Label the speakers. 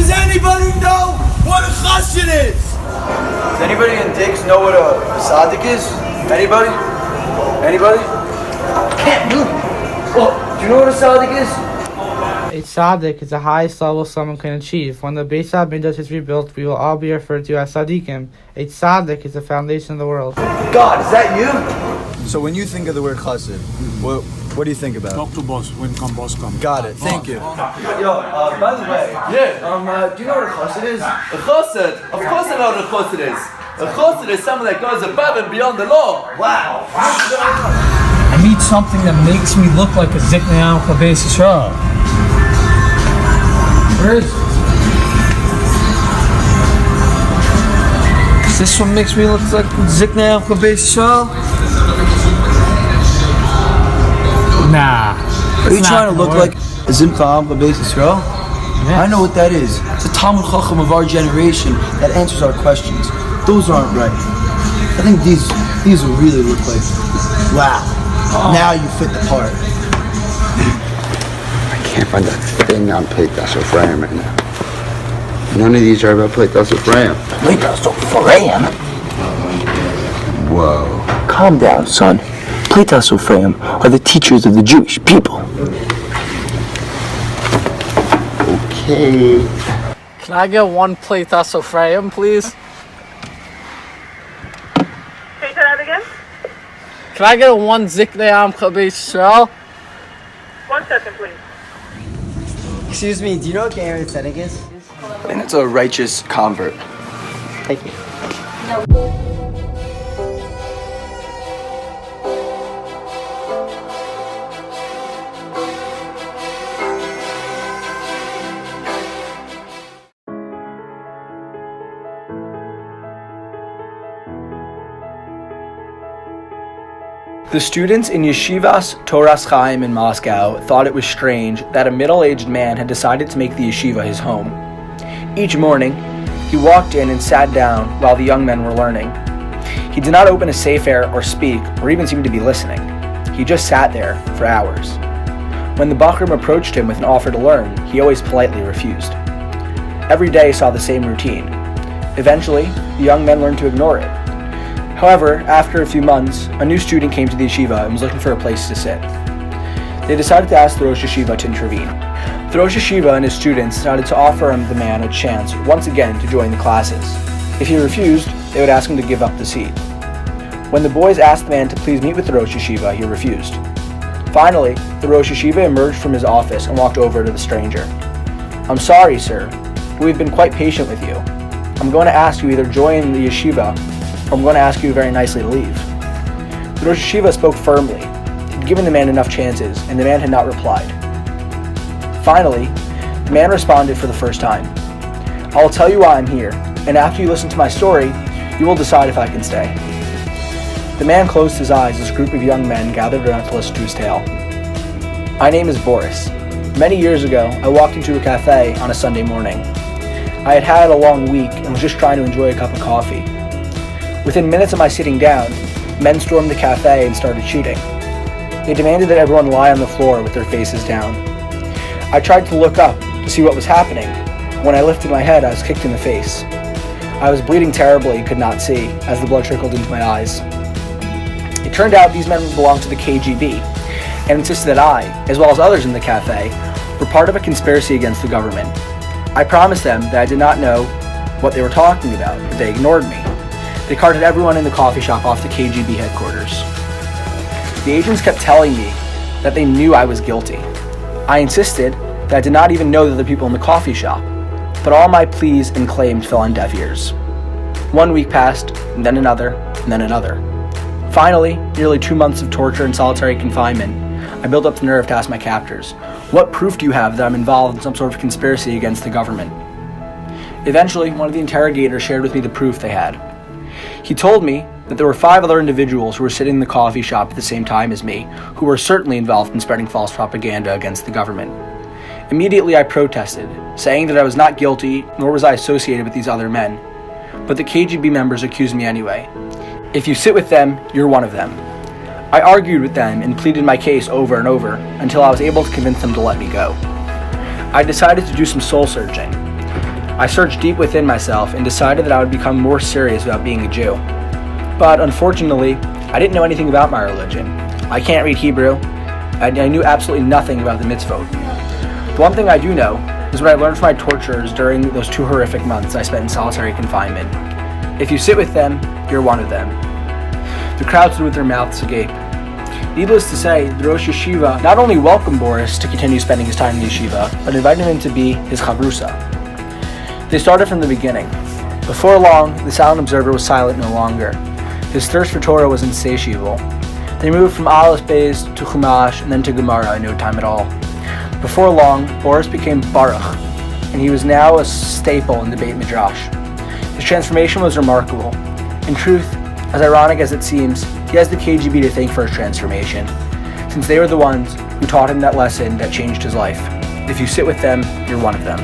Speaker 1: Does anybody know what a chassid is?
Speaker 2: Does anybody in Diggs know what a tzaddik is? Anybody? Anybody? Can't move. Well, do you know what a tzaddik is?
Speaker 3: A tzaddik is the highest level someone can achieve. When the Beis HaMikdash is rebuilt, we will all be referred to as Hatzadikim. A tzaddik is the foundation of the world.
Speaker 2: God, is that you? So when you think of the word chassid, what do you think about?
Speaker 4: Talk to boss when boss come.
Speaker 2: Got it. Thank you.
Speaker 5: Yo, by the way, do you know what a chassid is? A chassid? Of course I know what a chassid is. A chassid is someone that goes above and beyond the law. Wow.
Speaker 6: I need something that makes me look like a Ziknei Amcha Beis Yisrael. Where is it? Is this what makes me look like Ziknei Amcha Beis Yisrael? Nah.
Speaker 2: Are you trying to look like a Zimcha Amcha Beis Yisrael?
Speaker 6: Yes.
Speaker 2: I know what that is. It's a Talmud Chacham of our generation that answers our questions. Those aren't right. I think these will really look like, wow, now you fit the part.
Speaker 7: I can't find that thing on Pleitas Ephraim right now. None of these are about Pleitas Ephraim.
Speaker 8: Pleitas Ephraim?
Speaker 7: Whoa.
Speaker 8: Calm down, son. Pleitas Ephraim are the teachers of the Jewish people.
Speaker 7: Okay.
Speaker 6: Can I get one Pleitas Ephraim, please?
Speaker 9: Can you say that again?
Speaker 6: Can I get a one Ziknei Amcha Beis Yisrael?
Speaker 9: 1 second, please.
Speaker 10: Excuse me, do you know what Gary Tzedek is?
Speaker 2: And it's a righteous convert.
Speaker 10: Thank you.
Speaker 11: The students in Yeshivas Toras Chaim in Moscow thought it was strange that a middle-aged man had decided to make the yeshiva his home. Each morning, he walked in and sat down while the young men were learning. He did not open a sefer or speak or even seem to be listening. He just sat there for hours. When the Bachrim approached him with an offer to learn, he always politely refused. Every day saw the same routine. Eventually, the young men learned to ignore it. However, after a few months, a new student came to the yeshiva and was looking for a place to sit. They decided to ask the Rosh Yeshiva to intervene. The Rosh Yeshiva and his students decided to offer the man a chance once again to join the classes. If he refused, they would ask him to give up the seat. When the boys asked the man to please meet with the Rosh Yeshiva, he refused. Finally, the Rosh Yeshiva emerged from his office and walked over to the stranger. "I'm sorry, sir, but we've been quite patient with you. I'm going to ask you either join the yeshiva I'm going to ask you very nicely to leave." The Rosh Yeshiva spoke firmly. He had given the man enough chances, and the man had not replied. Finally, the man responded for the first time. "I will tell you why I'm here, and after you listen to my story, you will decide if I can stay." The man closed his eyes as a group of young men gathered around to listen to his tale. "My name is Boris. Many years ago, I walked into a cafe on a Sunday morning. I had had a long week and was just trying to enjoy a cup of coffee. Within minutes of my sitting down, men stormed the cafe and started shooting. They demanded that everyone lie on the floor with their faces down. I tried to look up to see what was happening. When I lifted my head, I was kicked in the face. I was bleeding terribly and could not see, as the blood trickled into my eyes. It turned out these men belonged to the KGB and insisted that I, as well as others in the cafe, were part of a conspiracy against the government. I promised them that I did not know what they were talking about, but they ignored me. They carted everyone in the coffee shop off to KGB headquarters. The agents kept telling me that they knew I was guilty. I insisted that I did not even know the people in the coffee shop, but all my pleas and claims fell on deaf ears. 1 week passed, and then another, and then another. Finally, nearly 2 months of torture and solitary confinement, I built up the nerve to ask my captors, "What proof do you have that I'm involved in some sort of conspiracy against the government?" Eventually, one of the interrogators shared with me the proof they had. He told me that there were 5 other individuals who were sitting in the coffee shop at the same time as me, who were certainly involved in spreading false propaganda against the government. Immediately I protested, saying that I was not guilty, nor was I associated with these other men. But the KGB members accused me anyway. "If you sit with them, you're one of them." I argued with them and pleaded my case over and over until I was able to convince them to let me go. I decided to do some soul searching. I searched deep within myself and decided that I would become more serious about being a Jew. But unfortunately, I didn't know anything about my religion. I can't read Hebrew. I knew absolutely nothing about the mitzvot. The one thing I do know is what I learned from my torturers during those 2 horrific months I spent in solitary confinement. If you sit with them, you're one of them. The crowd stood with their mouths agape. Needless to say, the Rosh Yeshiva not only welcomed Boris to continue spending his time in the yeshiva, but invited him to be his chavrusa. They started from the beginning. Before long, the silent observer was silent no longer. His thirst for Torah was insatiable. They moved from Aleph Beis to Chumash and then to Gemara in no time at all. Before long, Boris became Baruch, and he was now a staple in the Beit Midrash. His transformation was remarkable. In truth, as ironic as it seems, he has the KGB to thank for his transformation, since they were the ones who taught him that lesson that changed his life. If you sit with them, you're one of them.